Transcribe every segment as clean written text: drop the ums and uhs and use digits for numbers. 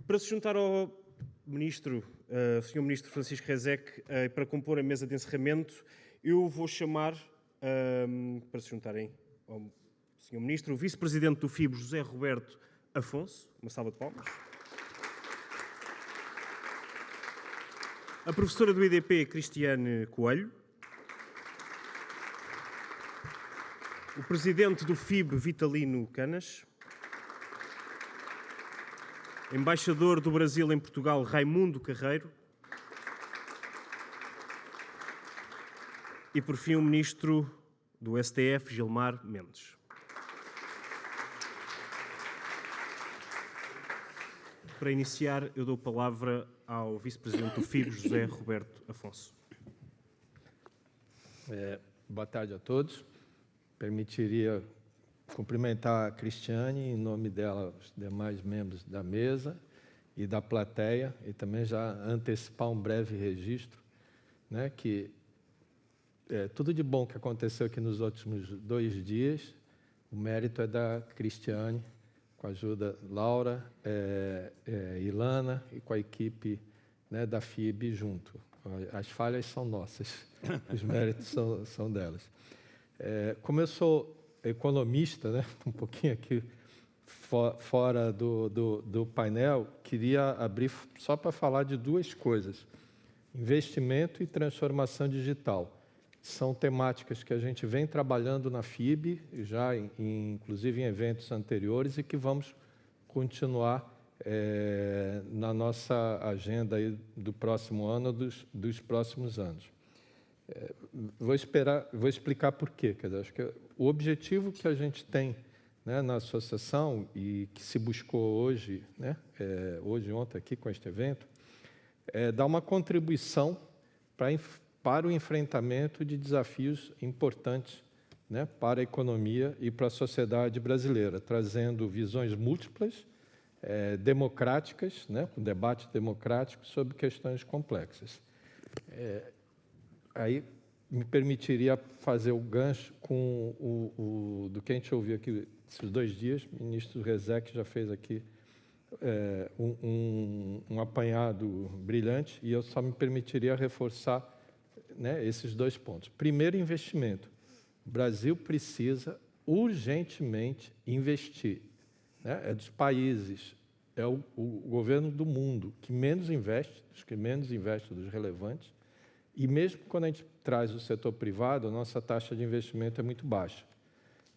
Para se juntar ao Sr. Ministro Francisco Rezec, para compor a mesa de encerramento, eu vou chamar, para se juntarem ao Sr. Ministro, o Vice-Presidente do FIB, José Roberto Afonso. Uma salva de palmas. A professora do IDP, Cristiane Coelho. O Presidente do FIB, Vitalino Canas. Embaixador do Brasil em Portugal, Raimundo Carreiro. E, por fim, o Ministro do STF, Gilmar Mendes. Para iniciar, eu dou a palavra ao Vice-Presidente do FIB, José Roberto Afonso. Boa tarde a todos. Permitiria cumprimentar a Cristiane, em nome dela, os demais membros da mesa e da plateia, e também já antecipar um breve registro, né, que tudo de bom que aconteceu aqui nos últimos 2 dias, o mérito é da Cristiane, com a ajuda da Laura, Ilana e com a equipe, né, da FIB junto. As falhas são nossas, os méritos são delas. Como eu sou economista, né, um pouquinho aqui fora do painel, queria abrir só para falar de 2 coisas: investimento e transformação digital. São temáticas que a gente vem trabalhando na FIB, já inclusive em eventos anteriores, e que vamos continuar na nossa agenda aí do próximo ano, dos próximos anos. Vou explicar por quê. Quer dizer, acho que o objetivo que a gente tem, né, na associação e que se buscou hoje, né, hoje e ontem aqui com este evento, é dar uma contribuição para o enfrentamento de desafios importantes, né, para a economia e para a sociedade brasileira, trazendo visões múltiplas, democráticas, né, um debate democrático sobre questões complexas. Aí me permitiria fazer o gancho com do que a gente ouviu aqui esses 2 dias. O ministro Rezec já fez aqui um apanhado brilhante, e eu só me permitiria reforçar, né, esses 2 pontos. Primeiro, investimento. O Brasil precisa urgentemente investir, né? É dos países, é o governo do mundo que menos investe, dos relevantes, e mesmo quando a gente traz o setor privado, a nossa taxa de investimento é muito baixa.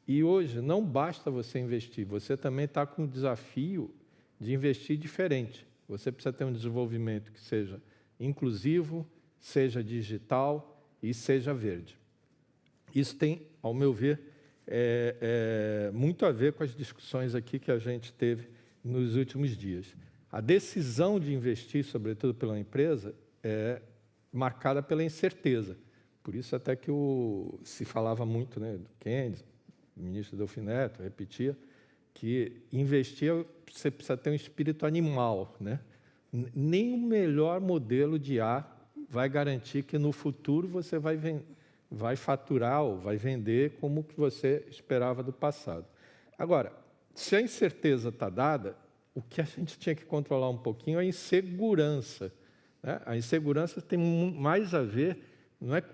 E hoje não basta você investir, você também está com o desafio de investir diferente. Você precisa ter um desenvolvimento que seja inclusivo, seja digital e seja verde. Isso tem, ao meu ver, muito a ver com as discussões aqui que a gente teve nos últimos dias. A decisão de investir, sobretudo pela empresa, é marcada pela incerteza. Por isso até que se falava muito, né, do Keynes, o ministro Delfim Neto repetia, que investir, você precisa ter um espírito animal, né? Nem o melhor modelo de ar vai garantir que no futuro você vai faturar ou vai vender como que você esperava do passado. Agora, se a incerteza está dada, o que a gente tinha que controlar um pouquinho é a insegurança, né? A insegurança tem mais a ver, não é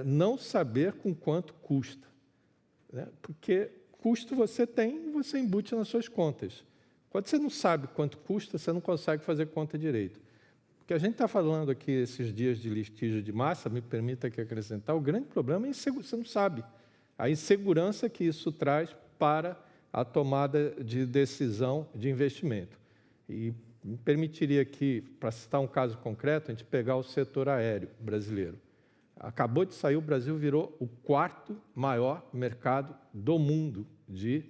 não saber com quanto custa, né? Porque custo você tem e você embute nas suas contas. Quando você não sabe quanto custa, você não consegue fazer conta direito. O que a gente está falando aqui esses dias de litígio de massa, me permita aqui acrescentar, o grande problema é você não sabe. A insegurança que isso traz para a tomada de decisão de investimento. E me permitiria aqui, para citar um caso concreto, a gente pegar o setor aéreo brasileiro. Acabou de sair, o Brasil virou o 4º maior mercado do mundo de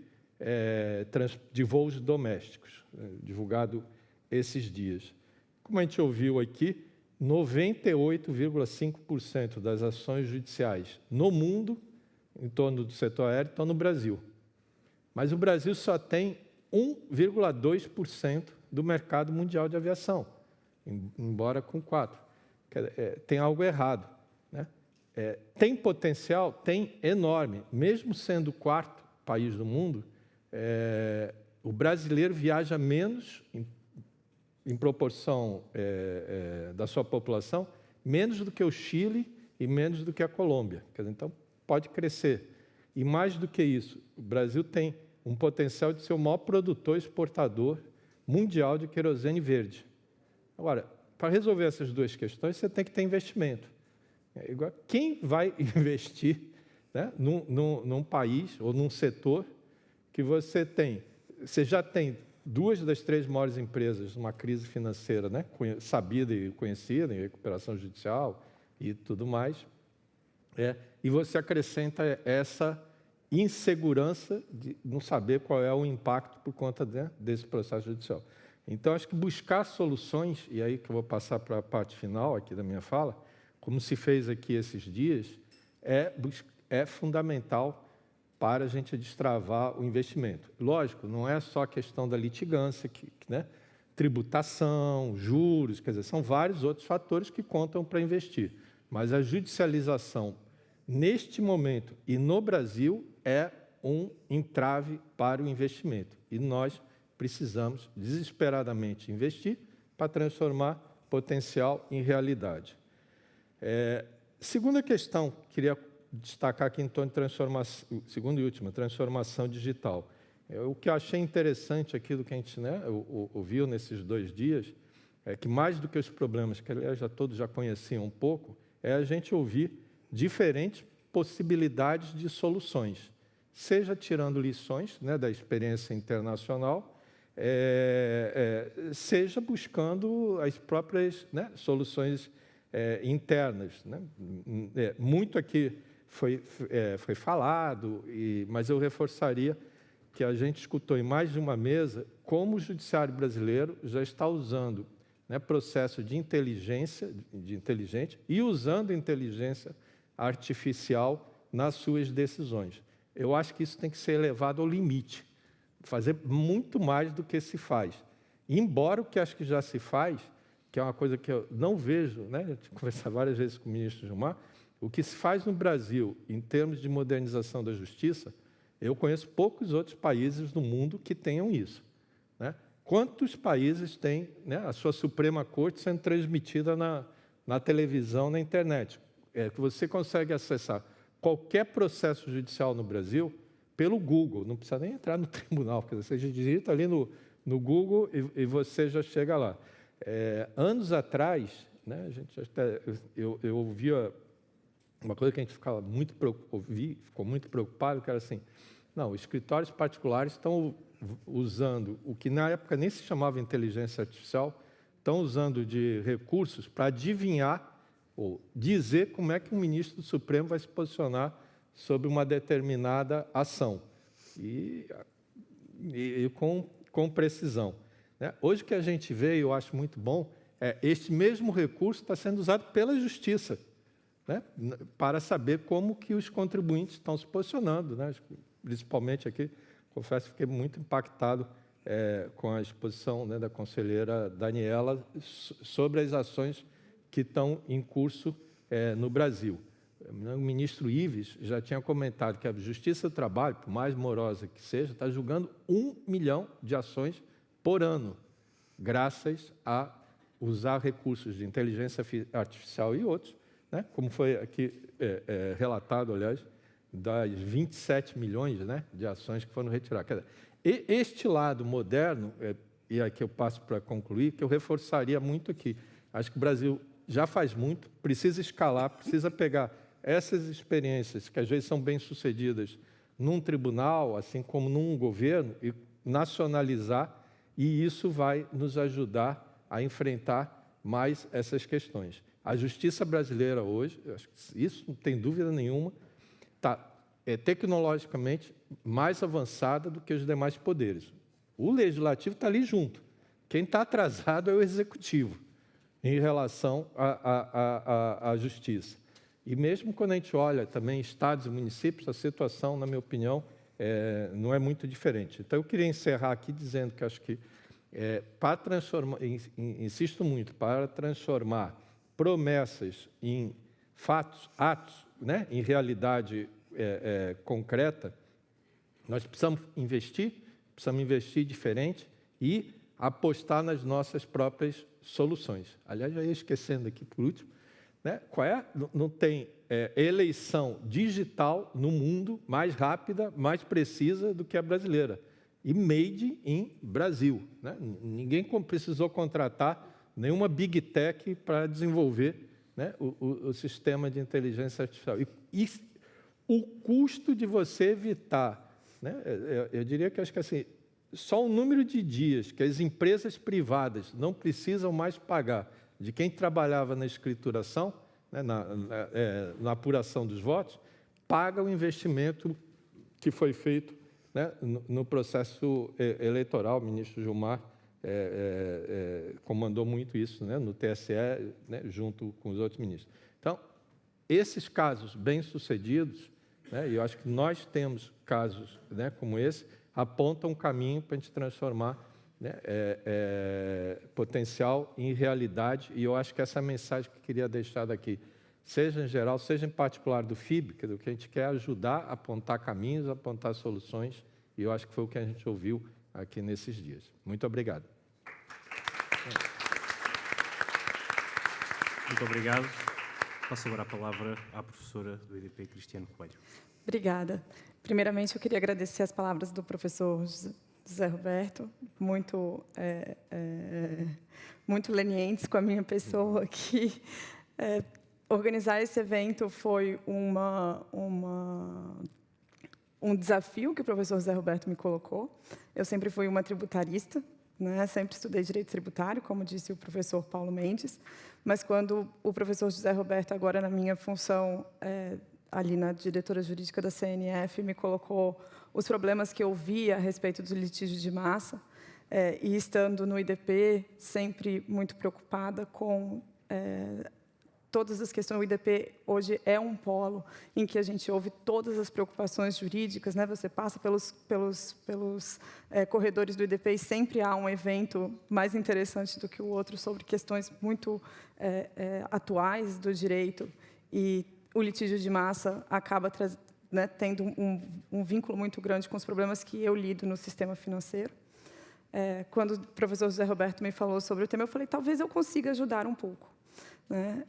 voos domésticos, divulgado esses dias. Como a gente ouviu aqui, 98,5% das ações judiciais no mundo, em torno do setor aéreo, estão no Brasil. Mas o Brasil só tem 1,2% do mercado mundial de aviação, embora com 4%. Tem algo errado, né? Tem potencial? Tem enorme. Mesmo sendo o 4º país do mundo, o brasileiro viaja menos em proporção da sua população, menos do que o Chile e menos do que a Colômbia. Quer dizer, então, pode crescer. E mais do que isso, o Brasil tem um potencial de ser o maior produtor e exportador mundial de querosene verde. Agora, para resolver essas duas questões, você tem que ter investimento. Quem vai investir, né, num país ou num setor que você já tem 2 das 3 maiores empresas numa crise financeira, né, sabida e conhecida, em recuperação judicial e tudo mais, e você acrescenta essa insegurança de não saber qual é o impacto por conta desse processo judicial. Então, acho que buscar soluções, e aí que eu vou passar para a parte final aqui da minha fala, como se fez aqui esses dias, é fundamental para a gente destravar o investimento. Lógico, não é só a questão da litigância, né? Tributação, juros, quer dizer, são vários outros fatores que contam para investir. Mas a judicialização, neste momento e no Brasil, é um entrave para o investimento. E nós precisamos desesperadamente investir para transformar potencial em realidade. Segunda questão, queria destacar aqui em torno de transformação, segunda e última, transformação digital. O que eu achei interessante aqui do que a gente, né, ouviu nesses 2 dias, é que mais do que os problemas, que aliás todos já conheciam um pouco, é a gente ouvir diferentes possibilidades de soluções, seja tirando lições, né, da experiência internacional, seja buscando as próprias, né, soluções internas, né? Muito aqui foi falado, mas eu reforçaria que a gente escutou em mais de uma mesa como o judiciário brasileiro já está usando, né, processo de inteligência, inteligente, e usando inteligência artificial nas suas decisões. Eu acho que isso tem que ser elevado ao limite, fazer muito mais do que se faz. Embora o que acho que já se faz, que é uma coisa que eu não vejo, né? Eu tive que conversar várias vezes com o ministro Gilmar, o que se faz no Brasil em termos de modernização da justiça, eu conheço poucos outros países no mundo que tenham isso, né? Quantos países têm, né, a sua Suprema Corte sendo transmitida na televisão, na internet? Que você consegue acessar qualquer processo judicial no Brasil pelo Google, não precisa nem entrar no tribunal, porque você digita ali no Google e você já chega lá. Anos atrás, né, a gente eu ouvia uma coisa que a gente ficou muito preocupado, que era assim, não, escritórios particulares estão usando o que na época nem se chamava inteligência artificial, estão usando de recursos para adivinhar ou dizer como é que um ministro do Supremo vai se posicionar sobre uma determinada ação, e com precisão, né? Hoje o que a gente vê, e eu acho muito bom, este mesmo recurso está sendo usado pela Justiça, né, para saber como que os contribuintes estão se posicionando, né? Principalmente aqui, confesso que fiquei muito impactado com a exposição, né, da conselheira Daniela sobre as ações que estão em curso no Brasil. O ministro Ives já tinha comentado que a Justiça do Trabalho, por mais morosa que seja, está julgando 1 milhão de ações por ano, graças a usar recursos de inteligência artificial e outros, né, como foi aqui relatado, aliás, das 27 milhões, né, de ações que foram retiradas. Quer dizer, este lado moderno, e aqui eu passo para concluir, que eu reforçaria muito aqui. Acho que o Brasil já faz muito, precisa escalar, precisa pegar essas experiências, que às vezes são bem-sucedidas num tribunal, assim como num governo, e nacionalizar, e isso vai nos ajudar a enfrentar mais essas questões. A justiça brasileira hoje, acho que isso não tem dúvida nenhuma, está tecnologicamente mais avançada do que os demais poderes. O legislativo está ali junto. Quem está atrasado é o executivo em relação à justiça. E mesmo quando a gente olha também estados e municípios, a situação, na minha opinião, não é muito diferente. Então, eu queria encerrar aqui dizendo que acho que, para transformar, insisto muito, para transformar promessas em fatos, atos, né, em realidade concreta, nós precisamos investir diferente e apostar nas nossas próprias soluções. Aliás, já ia esquecendo aqui por último, né? Não tem eleição digital no mundo mais rápida, mais precisa do que a brasileira. E made in Brasil, né? Ninguém precisou contratar nenhuma Big Tech para desenvolver, né, o sistema de inteligência artificial. E o custo de você evitar, né, eu diria que acho que assim, só o número de dias que as empresas privadas não precisam mais pagar de quem trabalhava na escrituração, né, na apuração dos votos, paga o investimento que foi feito, né, no processo eleitoral. O ministro Gilmar comandou muito isso, né, no TSE, né, junto com os outros ministros. Então, esses casos bem-sucedidos, né, e eu acho que nós temos casos, né, como esse, apontam um caminho para a gente transformar, né, potencial em realidade, e eu acho que essa mensagem que eu queria deixar daqui, seja em geral, seja em particular do FIB, que a gente quer ajudar a apontar caminhos, a apontar soluções, e eu acho que foi o que a gente ouviu aqui nesses dias. Muito obrigado. Muito obrigado. Passo agora a palavra à professora do IDP, Cristiano Coelho. Obrigada. Primeiramente, eu queria agradecer as palavras do professor José Roberto, muito lenientes com a minha pessoa aqui. Organizar esse evento foi um desafio que o professor José Roberto me colocou. Eu sempre fui uma tributarista, né? Sempre estudei direito tributário, como disse o professor Paulo Mendes, mas quando o professor José Roberto, agora na minha função ali na diretora jurídica da CNF, me colocou os problemas que eu via a respeito do litígio de massa, e estando no IDP, sempre muito preocupada com todas as questões. O IDP hoje é um polo em que a gente ouve todas as preocupações jurídicas, né? Você passa pelos corredores do IDP e sempre há um evento mais interessante do que o outro sobre questões muito atuais do direito, e o litígio de massa acaba tendo um vínculo muito grande com os problemas que eu lido no sistema financeiro. Quando o professor José Roberto me falou sobre o tema, eu falei, talvez eu consiga ajudar um pouco, né?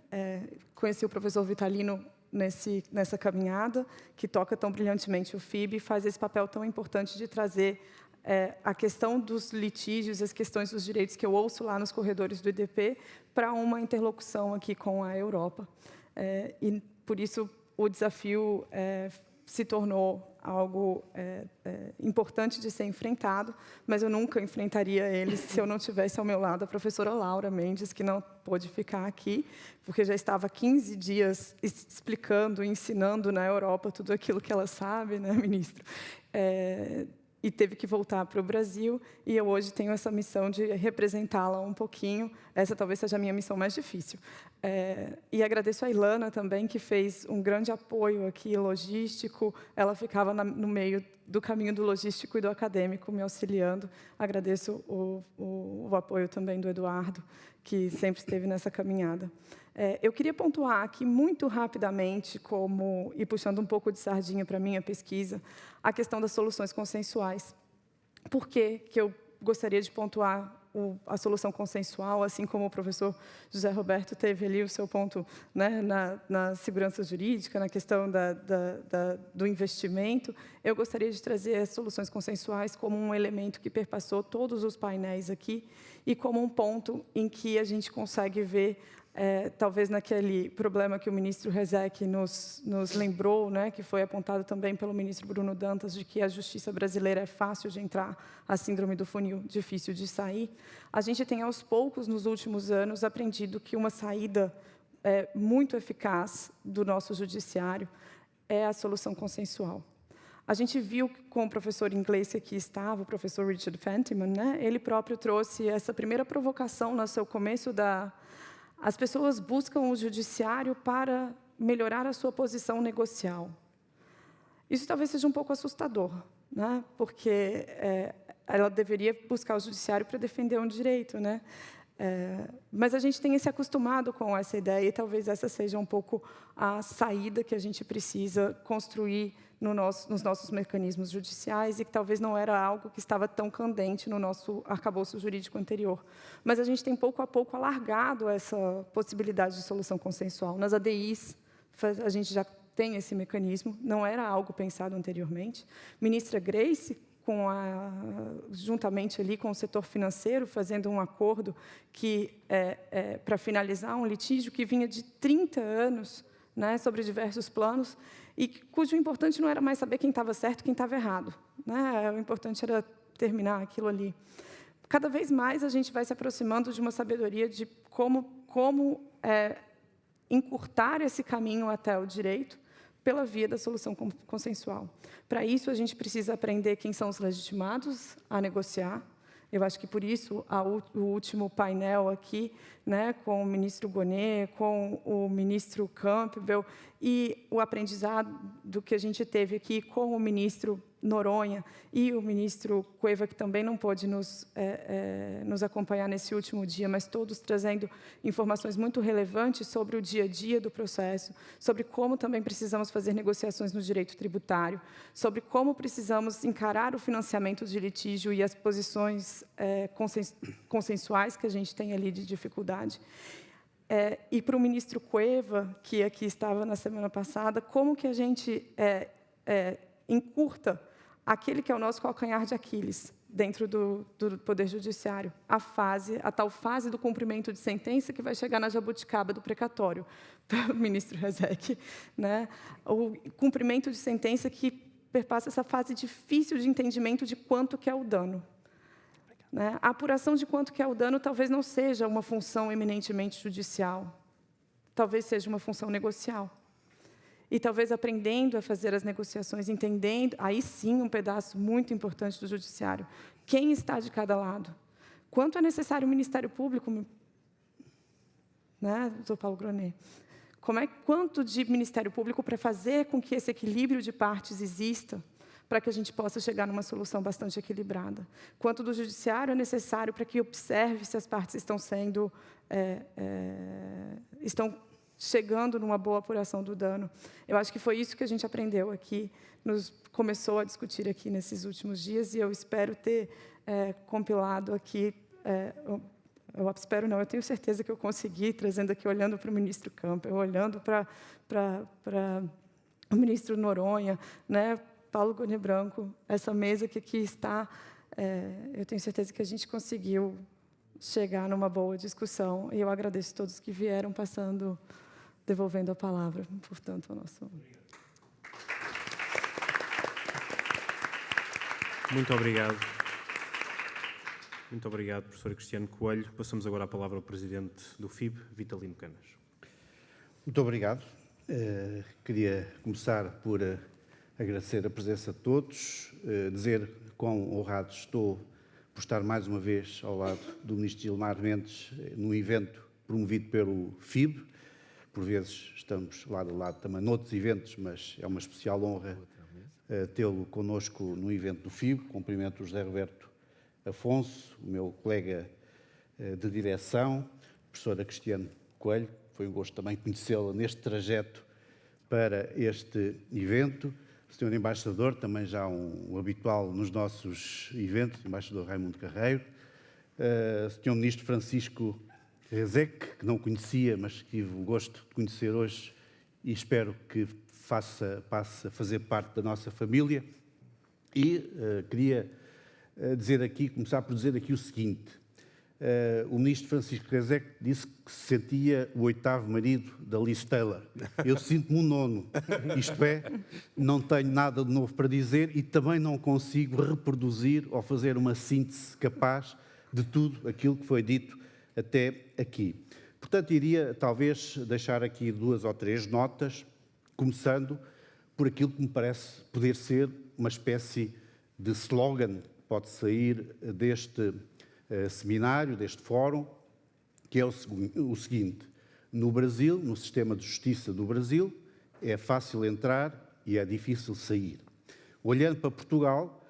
Conheci o professor Vitalino nessa caminhada, que toca tão brilhantemente o FIB, e faz esse papel tão importante de trazer a questão dos litígios, as questões dos direitos que eu ouço lá nos corredores do IDP, para uma interlocução aqui com a Europa. E, por isso, o desafio se tornou algo importante de ser enfrentado, mas eu nunca enfrentaria ele se eu não tivesse ao meu lado a professora Laura Mendes, que não pôde ficar aqui, porque já estava 15 dias explicando, ensinando na Europa tudo aquilo que ela sabe, né, ministro? E teve que voltar para o Brasil, e eu hoje tenho essa missão de representá-la um pouquinho. Essa talvez seja a minha missão mais difícil. E agradeço a Ilana também, que fez um grande apoio aqui, logístico. Ela ficava no meio do caminho do logístico e do acadêmico, me auxiliando. Agradeço o apoio também do Eduardo, que sempre esteve nessa caminhada. Eu queria pontuar aqui muito rapidamente, e puxando um pouco de sardinha para a minha pesquisa, a questão das soluções consensuais. Por que eu gostaria de pontuar a solução consensual, assim como o professor José Roberto teve ali o seu ponto, né, na segurança jurídica, na questão do investimento? Eu gostaria de trazer as soluções consensuais como um elemento que perpassou todos os painéis aqui e como um ponto em que a gente consegue ver, talvez naquele problema que o ministro Rezec nos lembrou, né, que foi apontado também pelo ministro Bruno Dantas, de que a justiça brasileira é fácil de entrar, a síndrome do funil difícil de sair. A gente tem, aos poucos, nos últimos anos, aprendido que uma saída muito eficaz do nosso judiciário é a solução consensual. A gente viu com o professor inglês que aqui estava, o professor Richard Fentiman, né, ele próprio trouxe essa primeira provocação no seu começo as pessoas buscam o judiciário para melhorar a sua posição negocial. Isso talvez seja um pouco assustador, né? Porque ela deveria buscar o judiciário para defender um direito, né? Mas a gente tem se acostumado com essa ideia e talvez essa seja um pouco a saída que a gente precisa construir nos nossos mecanismos judiciais e que talvez não era algo que estava tão candente no nosso arcabouço jurídico anterior. Mas a gente tem, pouco a pouco, alargado essa possibilidade de solução consensual. Nas ADIs, a gente já tem esse mecanismo, não era algo pensado anteriormente. Ministra Grace, juntamente ali com o setor financeiro, fazendo um acordo para finalizar um litígio que vinha de 30 anos, né, sobre diversos planos, e cujo importante não era mais saber quem estava certo e quem estava errado, né? O importante era terminar aquilo ali. Cada vez mais a gente vai se aproximando de uma sabedoria de como encurtar esse caminho até o direito pela via da solução consensual. Para isso, a gente precisa aprender quem são os legitimados a negociar. Eu acho que, por isso, o último painel aqui, né, com o ministro Gonê, com o ministro Campbell, e o aprendizado do que a gente teve aqui com o ministro Noronha e o ministro Cueva, que também não pôde nos acompanhar nesse último dia, mas todos trazendo informações muito relevantes sobre o dia a dia do processo, sobre como também precisamos fazer negociações no direito tributário, sobre como precisamos encarar o financiamento de litígio e as posições consensuais que a gente tem ali de dificuldade. E para o ministro Cueva, que aqui estava na semana passada, como que a gente encurta aquele que é o nosso calcanhar de Aquiles dentro do Poder Judiciário, a tal fase do cumprimento de sentença que vai chegar na jabuticaba do precatório, ministro Rezec, né? O cumprimento de sentença que perpassa essa fase difícil de entendimento de quanto que é o dano. Né? A apuração de quanto que é o dano talvez não seja uma função eminentemente judicial, talvez seja uma função negocial. E talvez aprendendo a fazer as negociações, entendendo, aí sim um pedaço muito importante do judiciário, quem está de cada lado. Quanto é necessário o Ministério Público, né, doutor Paulo Gronet? Quanto de Ministério Público para fazer com que esse equilíbrio de partes exista, para que a gente possa chegar numa solução bastante equilibrada? Quanto do judiciário é necessário para que observe se as partes estão chegando numa boa apuração do dano? Eu acho que foi isso que a gente aprendeu aqui, começou a discutir aqui nesses últimos dias, e eu espero ter compilado aqui, eu espero não, eu tenho certeza que eu consegui, trazendo aqui, olhando para o ministro Campbell, olhando para o ministro Noronha, né, Paulo Gonê Branco, essa mesa que aqui está, eu tenho certeza que a gente conseguiu chegar numa boa discussão, e eu agradeço a todos que vieram devolvendo a palavra, portanto, ao nosso... Muito obrigado. Muito obrigado, professor Cristiano Coelho. Passamos agora a palavra ao presidente do FIB, Vitalino Canas. Muito obrigado. Queria começar por agradecer a presença de todos, dizer quão honrado estou por estar mais uma vez ao lado do ministro Gilmar Mendes num evento promovido pelo FIB. Por vezes estamos lado a lado também noutros eventos, mas é uma especial honra tê-lo connosco no evento do FIB. Cumprimento o José Roberto Afonso, o meu colega de direção, a professora Cristiano Coelho. Foi um gosto também conhecê-la neste trajeto para este evento. O Sr. Embaixador, também já um habitual nos nossos eventos, o Embaixador Raimundo Carreiro. O Sr. Ministro Francisco Rezec, que não conhecia, mas que tive o gosto de conhecer hoje, e espero que passe a fazer parte da nossa família. E queria começar por dizer aqui o seguinte. O ministro Francisco Rezec disse que se sentia o 8º marido da Liz Taylor. Eu sinto-me o 9º. Isto é, não tenho nada de novo para dizer e também não consigo reproduzir ou fazer uma síntese capaz de tudo aquilo que foi dito até aqui. Portanto, iria talvez deixar aqui 2 ou 3 notas, começando por aquilo que me parece poder ser uma espécie de slogan que pode sair deste seminário, deste fórum, que é o seguinte: no Brasil, no sistema de justiça do Brasil, é fácil entrar e é difícil sair. Olhando para Portugal,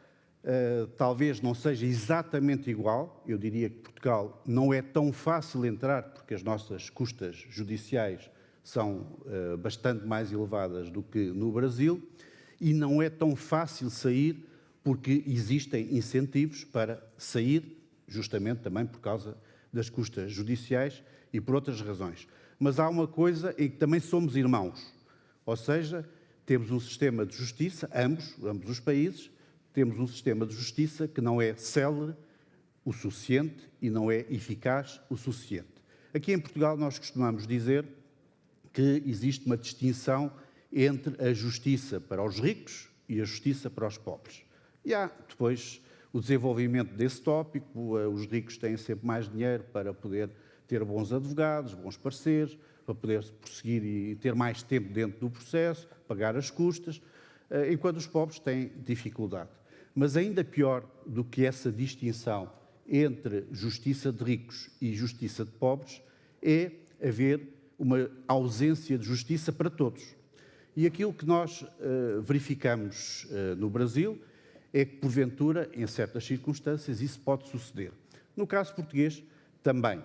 talvez não seja exatamente igual. Eu diria que Portugal não é tão fácil entrar, porque as nossas custas judiciais são bastante mais elevadas do que no Brasil, e não é tão fácil sair, porque existem incentivos para sair, justamente também por causa das custas judiciais e por outras razões. Mas há uma coisa em que também somos irmãos, ou seja, temos um sistema de justiça, ambos os países, temos um sistema de justiça que não é célere o suficiente e não é eficaz o suficiente. Aqui em Portugal nós costumamos dizer que existe uma distinção entre a justiça para os ricos e a justiça para os pobres. E há depois o desenvolvimento desse tópico, os ricos têm sempre mais dinheiro para poder ter bons advogados, bons parceiros, para poder prosseguir e ter mais tempo dentro do processo, pagar as custas, enquanto os pobres têm dificuldade. Mas ainda pior do que essa distinção entre justiça de ricos e justiça de pobres é haver uma ausência de justiça para todos. E aquilo que nós verificamos no Brasil é que, porventura, em certas circunstâncias, isso pode suceder. No caso português, também.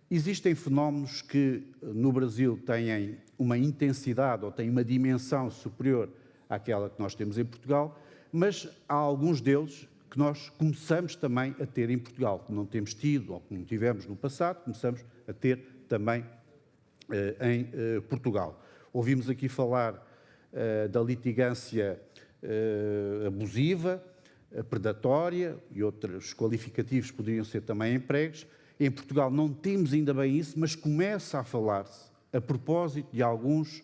Existem fenómenos que no Brasil têm uma intensidade ou têm uma dimensão superior àquela que nós temos em Portugal, mas há alguns deles que nós começamos também a ter em Portugal, que não temos tido ou que não tivemos no passado, começamos a ter também em Portugal. Ouvimos aqui falar da litigância abusiva, predatória e outros qualificativos poderiam ser também empregos. Em Portugal não temos ainda bem isso, mas começa a falar-se, a propósito de alguns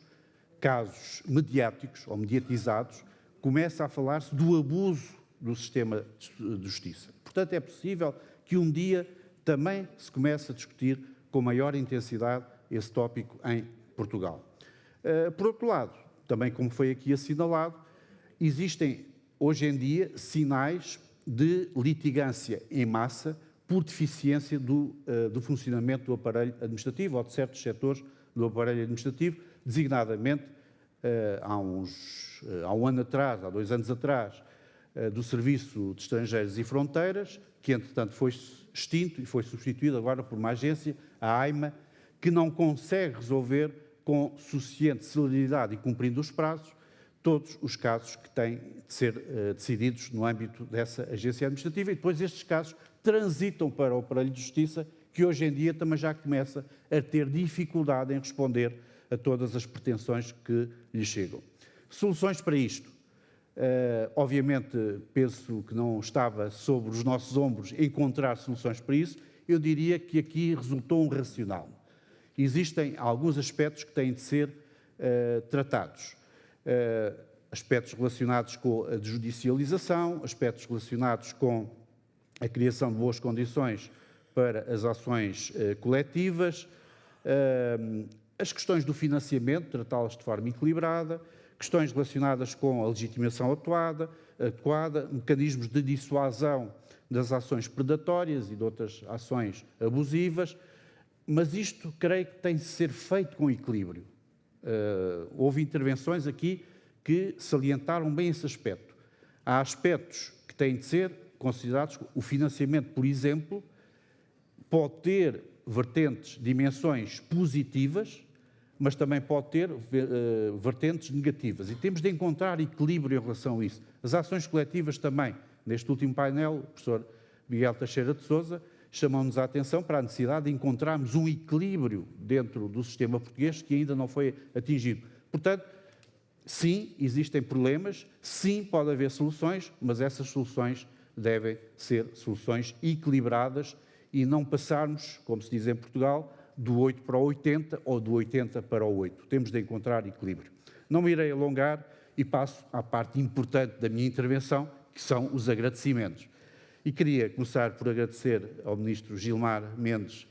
casos mediáticos ou mediatizados, começa a falar-se do abuso do sistema de justiça. Portanto, é possível que um dia também se comece a discutir com maior intensidade esse tópico em Portugal. Por outro lado, também como foi aqui assinalado, existem hoje em dia sinais de litigância em massa por deficiência do funcionamento do aparelho administrativo ou de certos setores do aparelho administrativo, designadamente há um ano atrás, há 2 anos atrás, do Serviço de Estrangeiros e Fronteiras, que entretanto foi extinto e foi substituído agora por uma agência, a AIMA, que não consegue resolver com suficiente celeridade e cumprindo os prazos todos os casos que têm de ser decididos no âmbito dessa agência administrativa, e depois estes casos transitam para o aparelho de justiça, que hoje em dia também já começa a ter dificuldade em responder a todas as pretensões que lhe chegam. Soluções para isto. Obviamente, penso que não estava sobre os nossos ombros encontrar soluções para isso. Eu diria que aqui resultou um racional. Existem alguns aspectos que têm de ser tratados. Aspectos relacionados com a judicialização, aspectos relacionados com a criação de boas condições para as ações coletivas, as questões do financiamento, tratá-las de forma equilibrada, questões relacionadas com a legitimação adequada, mecanismos de dissuasão das ações predatórias e de outras ações abusivas, mas isto creio que tem de ser feito com equilíbrio. Houve intervenções aqui que salientaram bem esse aspecto. Há aspectos que têm de ser considerados. O financiamento, por exemplo, pode ter vertentes, dimensões positivas, mas também pode ter vertentes negativas. E temos de encontrar equilíbrio em relação a isso. As ações coletivas também. Neste último painel, o professor Miguel Teixeira de Sousa chamou-nos a atenção para a necessidade de encontrarmos um equilíbrio dentro do sistema português que ainda não foi atingido. Portanto, sim, existem problemas, sim, pode haver soluções, mas essas soluções devem ser soluções equilibradas e não passarmos, como se diz em Portugal, do 8 para o 80 ou do 80 para o 8. Temos de encontrar equilíbrio. Não me irei alongar e passo à parte importante da minha intervenção, que são os agradecimentos. E queria começar por agradecer ao Ministro Gilmar Mendes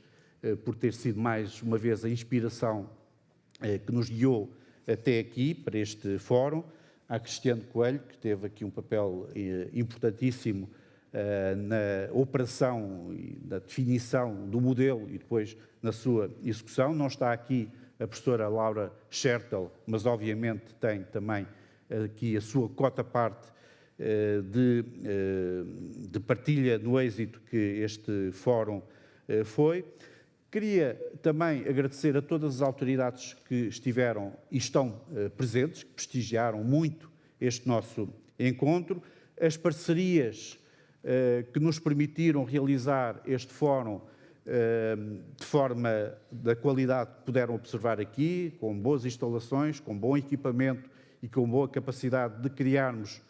por ter sido mais uma vez a inspiração que nos guiou até aqui, para este fórum, à Cristiano Coelho, que teve aqui um papel importantíssimo na operação e na definição do modelo e depois na sua execução. Não está aqui a professora Laura Schertel, mas obviamente tem também aqui a sua cota-parte de partilha no êxito que este fórum foi. Queria também agradecer a todas as autoridades que estiveram e estão presentes, que prestigiaram muito este nosso encontro, as parcerias que nos permitiram realizar este fórum de forma da qualidade que puderam observar aqui, com boas instalações, com bom equipamento e com boa capacidade de criarmos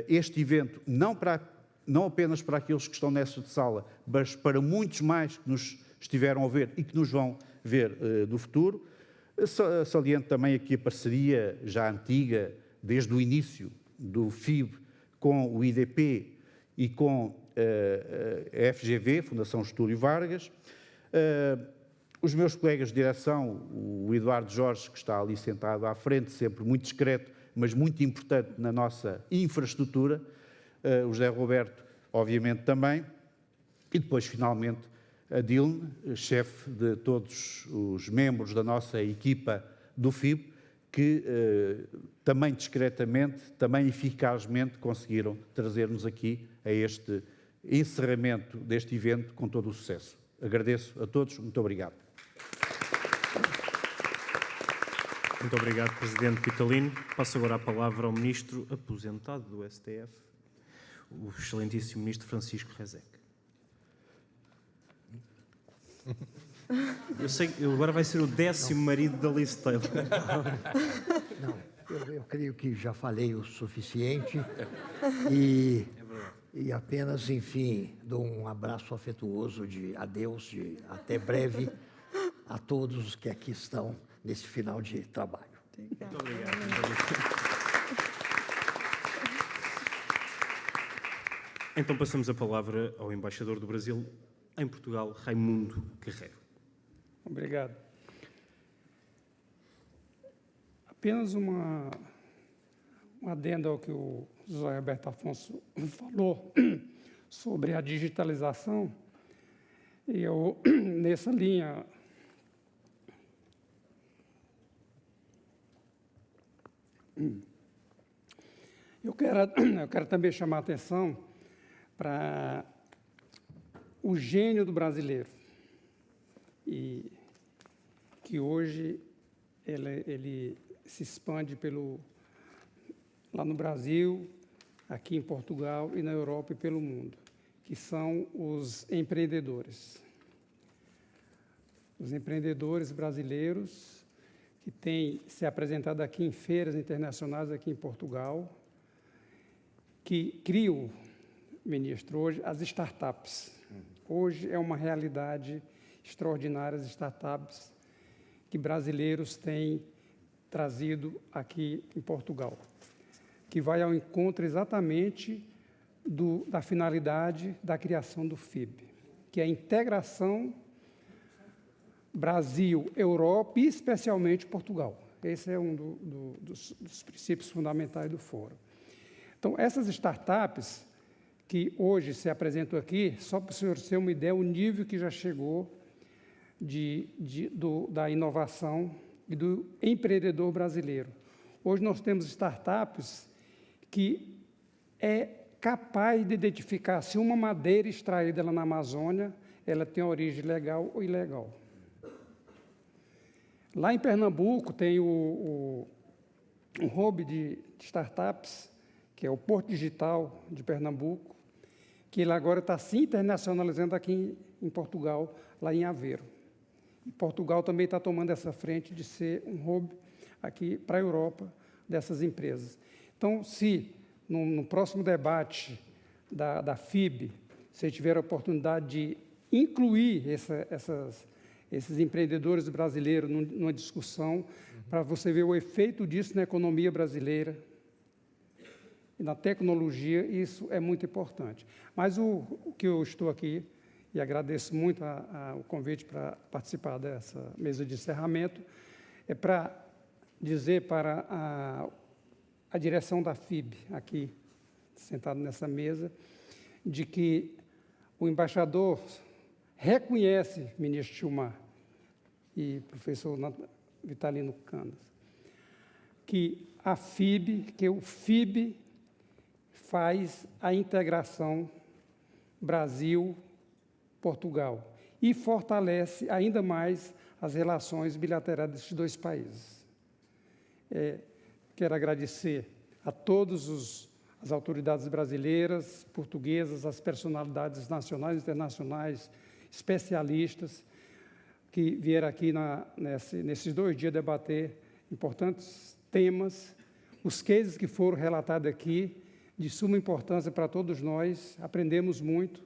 este evento, não apenas para aqueles que estão nesta sala, mas para muitos mais que nos estiveram a ver e que nos vão ver no futuro. Saliento também aqui a parceria já antiga, desde o início do FIB, com o IDP e com a FGV, Fundação Getúlio Vargas. Os meus colegas de direção, o Eduardo Jorge, que está ali sentado à frente, sempre muito discreto, mas muito importante na nossa infraestrutura, o José Roberto, obviamente, também, e depois, finalmente, a Dilne, chefe de todos os membros da nossa equipa do FIB, que também discretamente, também eficazmente conseguiram trazer-nos aqui a este encerramento deste evento com todo o sucesso. Agradeço a todos, muito obrigado. Muito obrigado, Presidente Vitalino. Passo agora a palavra ao Ministro aposentado do STF, o excelentíssimo Ministro Francisco Rezec. Eu sei que agora vai ser o 10º marido da Liz Taylor. Não, eu creio que já falei o suficiente e apenas, enfim, dou um abraço afetuoso de adeus, de até breve a todos os que aqui estão nesse final de trabalho. Muito obrigado. Então passamos a palavra ao embaixador do Brasil em Portugal, Raimundo Guerreiro. Obrigado. Apenas uma adenda ao que o José Roberto Afonso falou sobre a digitalização. E eu, nessa linha, eu quero também chamar a atenção para o gênio do brasileiro, e que hoje ele se expande lá no Brasil, aqui em Portugal e na Europa e pelo mundo, que são os empreendedores. Os empreendedores brasileiros que têm se apresentado aqui em feiras internacionais aqui em Portugal, que criam, ministro, hoje as startups. Hoje é uma realidade extraordinária as startups que brasileiros têm trazido aqui em Portugal, que vai ao encontro exatamente da finalidade da criação do FIB, que é a integração Brasil, Europa e especialmente Portugal. Esse é um dos princípios fundamentais do fórum. Então, essas startups que hoje se apresentam aqui, só para o senhor ter uma ideia, o nível que já chegou da inovação e do empreendedor brasileiro. Hoje nós temos startups que é capaz de identificar se uma madeira extraída lá na Amazônia, ela tem origem legal ou ilegal. Lá em Pernambuco tem um hub de startups, que é o Porto Digital de Pernambuco, que ele agora está se internacionalizando aqui em Portugal, lá em Aveiro. E Portugal também está tomando essa frente de ser um hub aqui para a Europa dessas empresas. Então, se no próximo debate da FIB, se tiver a oportunidade de incluir esses empreendedores brasileiros numa discussão, para você ver o efeito disso na economia brasileira e na tecnologia, isso é muito importante. Mas o que eu estou aqui, e agradeço muito o convite para participar dessa mesa de encerramento, é para dizer para a direção da FIB, aqui, sentado nessa mesa, de que o embaixador reconhece, ministro Gilmar e professor Vitalino Canas, que o FIB faz a integração Brasil-Portugal e fortalece ainda mais as relações bilaterais desses dois países. Quero agradecer a todas as autoridades brasileiras, portuguesas, as personalidades nacionais e internacionais, especialistas, que vieram aqui nesses 2 dias debater importantes temas, os cases que foram relatados aqui, de suma importância para todos nós, aprendemos muito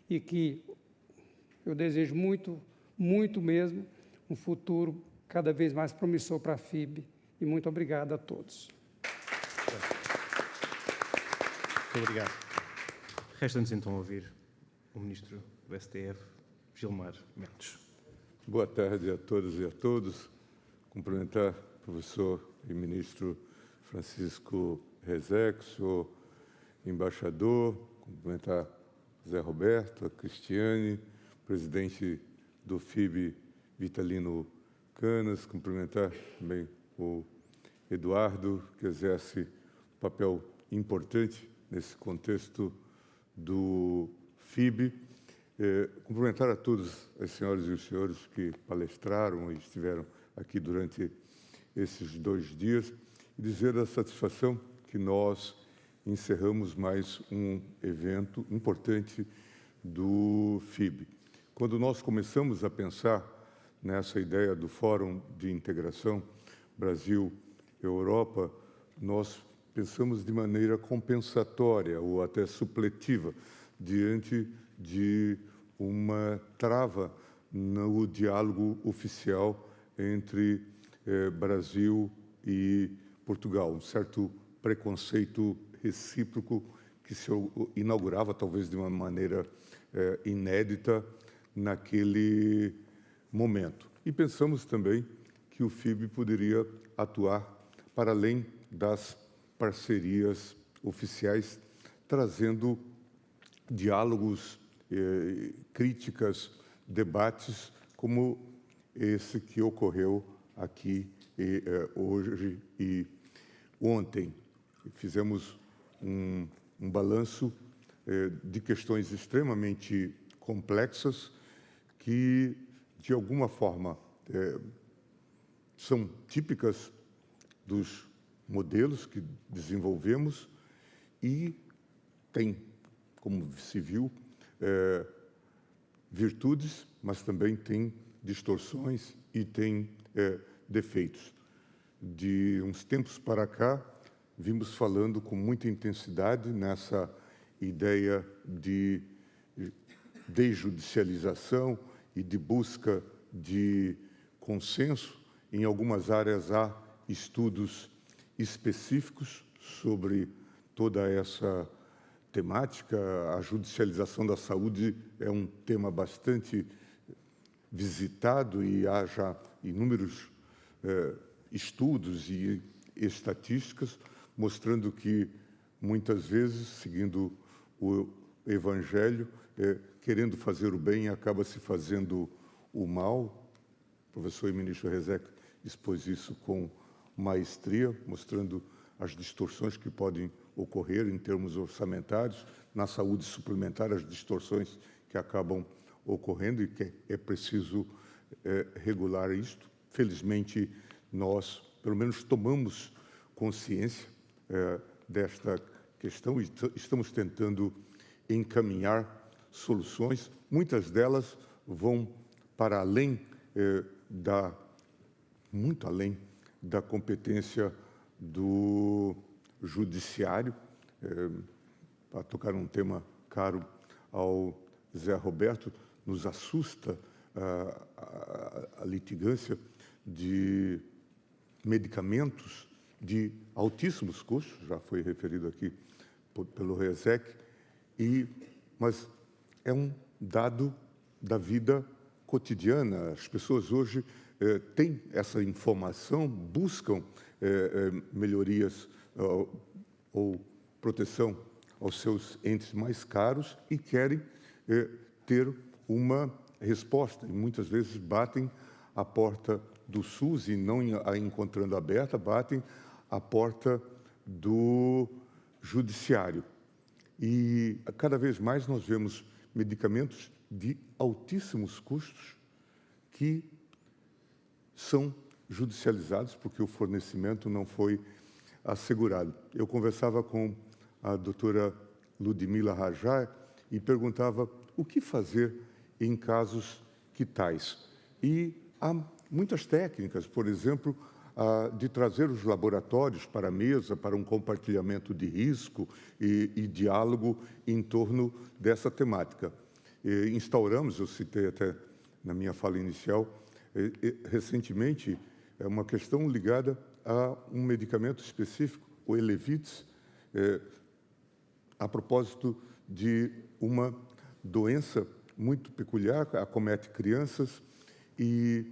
e que eu desejo muito, muito mesmo, um futuro cada vez mais promissor para a FIB. E muito obrigado a todos. Muito obrigado. Resta-nos então ouvir o Ministro do STF, Gilmar Mendes. Boa tarde a todas e a todos. Cumprimentar o professor e ministro Francisco Rezec, senhor embaixador, cumprimentar Zé Roberto, a Cristiane, presidente do FIB, Vitalino Canas, cumprimentar também o Eduardo, que exerce um papel importante nesse contexto do FIB. Cumprimentar a todas as senhoras e os senhores que palestraram e estiveram aqui durante esses 2 dias e dizer da satisfação que nós encerramos mais um evento importante do FIB. Quando nós começamos a pensar nessa ideia do Fórum de Integração Brasil-Europa, nós pensamos de maneira compensatória ou até supletiva diante de uma trava no diálogo oficial entre Brasil e Portugal, um certo preconceito recíproco que se inaugurava, talvez de uma maneira inédita, naquele momento. E pensamos também que o FIB poderia atuar para além das parcerias oficiais, trazendo diálogos, críticas, debates, como esse que ocorreu aqui hoje e ontem. Fizemos um balanço de questões extremamente complexas que, de alguma forma, são típicas dos modelos que desenvolvemos e tem, como se viu, virtudes, mas também tem distorções e tem defeitos. De uns tempos para cá, vimos falando com muita intensidade nessa ideia de desjudicialização e de busca de consenso. Em algumas áreas há estudos específicos sobre toda essa temática. A judicialização da saúde é um tema bastante visitado e há já inúmeros estudos e estatísticas mostrando que, muitas vezes, seguindo o Evangelho, querendo fazer o bem, acaba se fazendo o mal. O professor e ministro Rezec expôs isso com maestria, mostrando as distorções que podem ocorrer em termos orçamentários, na saúde suplementar, as distorções que acabam ocorrendo e que é preciso regular isto. Felizmente, nós, pelo menos, tomamos consciência desta questão e estamos tentando encaminhar soluções. Muitas delas vão para além muito além da competência do judiciário, para tocar um tema caro ao Zé Roberto. Nos assusta a litigância de medicamentos de altíssimos custos, já foi referido aqui pelo Rezec, mas é um dado da vida cotidiana. As pessoas hoje têm essa informação, buscam melhorias ou proteção aos seus entes mais caros e querem ter uma resposta. E muitas vezes batem à porta do SUS e, não a encontrando aberta, batem à porta do judiciário. E cada vez mais nós vemos medicamentos de altíssimos custos que são judicializados porque o fornecimento não foi assegurado. Eu conversava com a doutora Ludmila Rajá e perguntava o que fazer em casos que tais. E há muitas técnicas, por exemplo, de trazer os laboratórios para a mesa, para um compartilhamento de risco e diálogo em torno dessa temática. Instauramos, eu citei até na minha fala inicial, recentemente, uma questão ligada a um medicamento específico, o Elevides, a propósito de uma doença muito peculiar, que acomete crianças e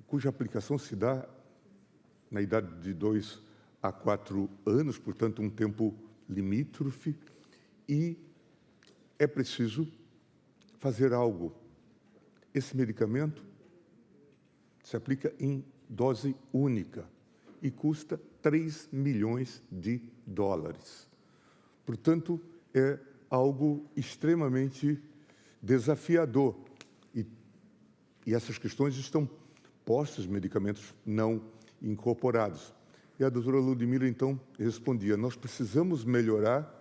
cuja aplicação se dá na idade de 2 a 4 anos, portanto, um tempo limítrofe, e é preciso fazer algo. Esse medicamento se aplica em dose única e custa 3 milhões de dólares. Portanto, é algo extremamente desafiador. E essas questões estão postas, medicamentos não incorporados. E a doutora Ludmila, então, respondia, nós precisamos melhorar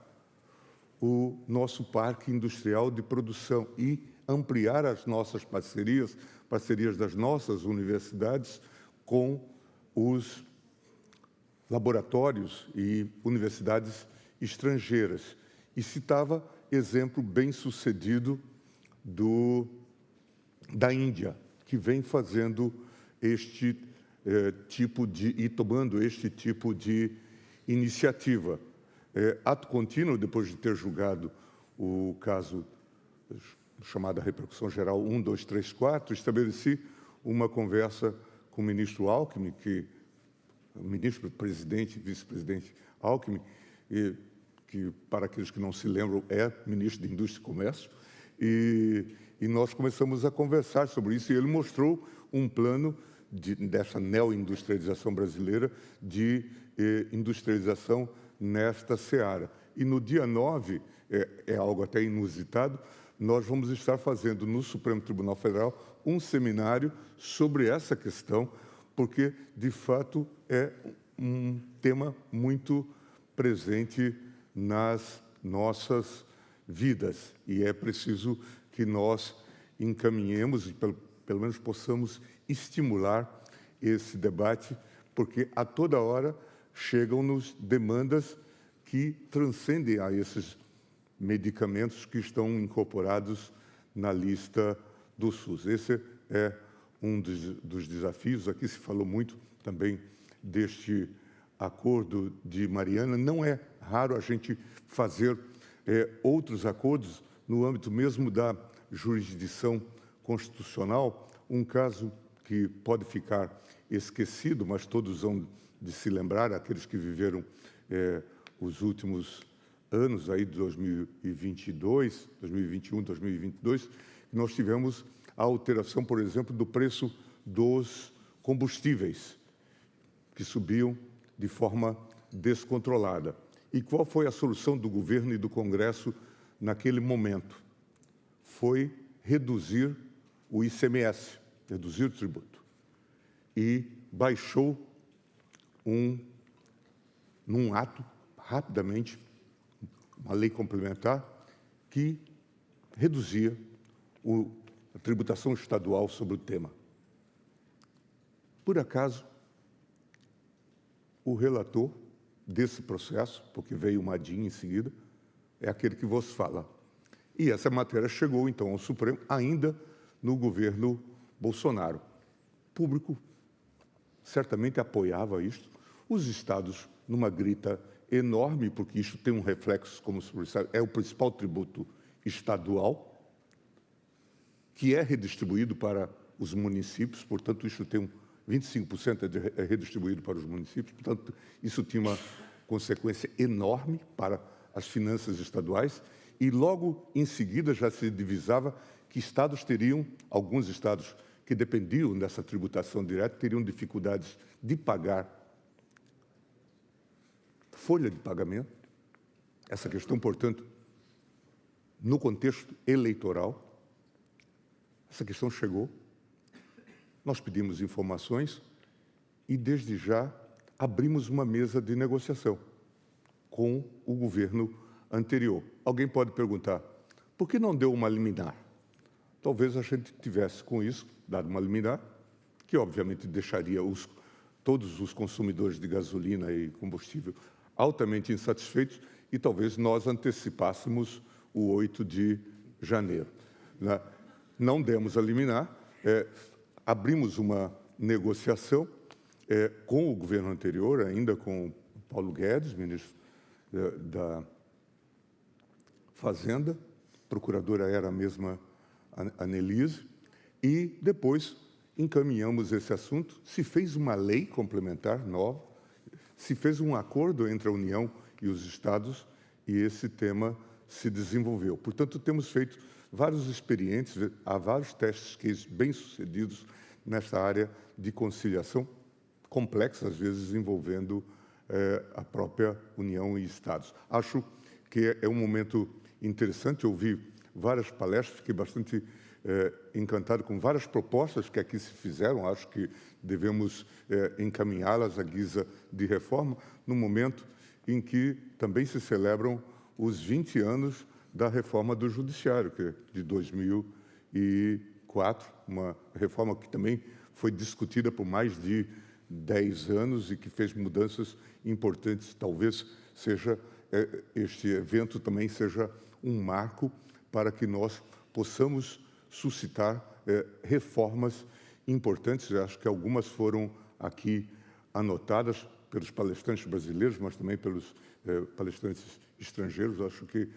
o nosso parque industrial de produção e ampliar as nossas parcerias das nossas universidades com os laboratórios e universidades estrangeiras. E citava exemplo bem-sucedido da Índia, que vem fazendo tomando este tipo de iniciativa. Ato contínuo, depois de ter julgado o caso chamado repercussão geral 1, 2, 3, 4, estabeleci uma conversa com o ministro Alckmin, o ministro, presidente, vice-presidente Alckmin, que, para aqueles que não se lembram, é ministro de Indústria e Comércio, e nós começamos a conversar sobre isso, e ele mostrou um plano dessa neoindustrialização brasileira, de industrialização nesta seara. E no dia 9, é algo até inusitado, nós vamos estar fazendo no Supremo Tribunal Federal um seminário sobre essa questão, porque, de fato, é um tema muito presente nas nossas vidas. E é preciso que nós encaminhemos e, pelo menos, possamos estimular esse debate, porque a toda hora chegam-nos demandas que transcendem a esses medicamentos que estão incorporados na lista do SUS. Esse é um dos desafios. Aqui se falou muito também deste acordo de Mariana. Não é raro a gente fazer outros acordos no âmbito mesmo da jurisdição constitucional. Um caso que pode ficar esquecido, mas todos vão de se lembrar, aqueles que viveram os últimos anos aí de 2022, 2021, 2022, nós tivemos a alteração, por exemplo, do preço dos combustíveis, que subiam de forma descontrolada. E qual foi a solução do governo e do Congresso naquele momento? Foi reduzir o ICMS, reduzir o tributo. E baixou num ato, rapidamente, uma lei complementar que reduzia a tributação estadual sobre o tema. Por acaso, o relator desse processo, porque veio uma DIN em seguida, é aquele que vos fala. E essa matéria chegou, então, ao Supremo, ainda no governo Bolsonaro. O público certamente apoiava isto. Os estados, numa grita enorme, porque isso tem um reflexo, como o senhor sabe, é o principal tributo estadual, que é redistribuído para os municípios, portanto, isso tem 25% é redistribuído para os municípios, portanto, isso tinha uma consequência enorme para as finanças estaduais, e logo em seguida já se divisava que estados teriam, alguns estados que dependiam dessa tributação direta, teriam dificuldades de pagar folha de pagamento. Essa questão, portanto, no contexto eleitoral, essa questão chegou, nós pedimos informações e, desde já, abrimos uma mesa de negociação com o governo anterior. Alguém pode perguntar, por que não deu uma liminar? Talvez a gente tivesse, com isso, dado uma liminar, que obviamente deixaria todos os consumidores de gasolina e combustível altamente insatisfeitos e talvez nós antecipássemos o 8 de janeiro. Né? Não demos a liminar, abrimos uma negociação com o governo anterior, ainda com Paulo Guedes, ministro da Fazenda, procuradora era a mesma Anelise, e depois encaminhamos esse assunto, se fez uma lei complementar nova, se fez um acordo entre a União e os Estados, e esse tema se desenvolveu. Portanto, temos feito vários experientes, há vários testes cases bem-sucedidos nesta área de conciliação, complexa, às vezes, envolvendo a própria União e Estados. Acho que é um momento interessante, eu ouvi várias palestras, fiquei bastante encantado com várias propostas que aqui se fizeram, acho que devemos encaminhá-las à guisa de reforma, no momento em que também se celebram os 20 anos da reforma do Judiciário, que é de 2004, uma reforma que também foi discutida por mais de 10 anos e que fez mudanças importantes. Talvez seja este evento também seja um marco para que nós possamos suscitar reformas importantes. Eu acho que algumas foram aqui anotadas pelos palestrantes brasileiros, mas também pelos palestrantes estrangeiros, acho que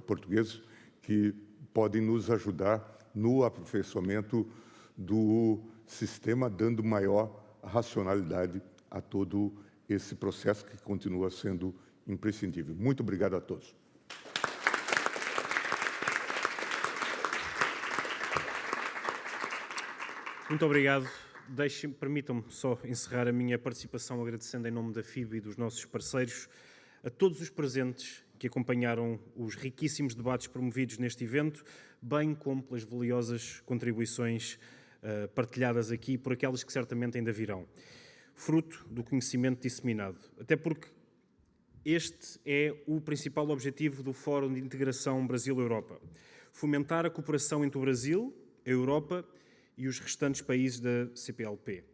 portugueses, que podem nos ajudar no aperfeiçoamento do sistema, dando maior racionalidade a todo esse processo que continua sendo imprescindível. Muito obrigado a todos. Muito obrigado. Permitam-me só encerrar a minha participação agradecendo em nome da FIB e dos nossos parceiros a todos os presentes que acompanharam os riquíssimos debates promovidos neste evento, bem como pelas valiosas contribuições partilhadas aqui por aquelas que certamente ainda virão, fruto do conhecimento disseminado. Até porque este é o principal objetivo do Fórum de Integração Brasil-Europa: fomentar a cooperação entre o Brasil, a Europa e os restantes países da CPLP,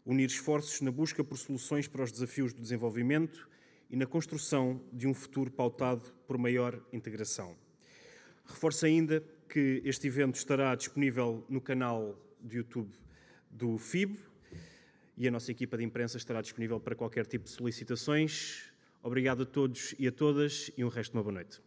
unir esforços na busca por soluções para os desafios do desenvolvimento e na construção de um futuro pautado por maior integração. Reforço ainda que este evento estará disponível no canal de YouTube do FIB e a nossa equipa de imprensa estará disponível para qualquer tipo de solicitações. Obrigado a todos e a todas e um resto de uma boa noite.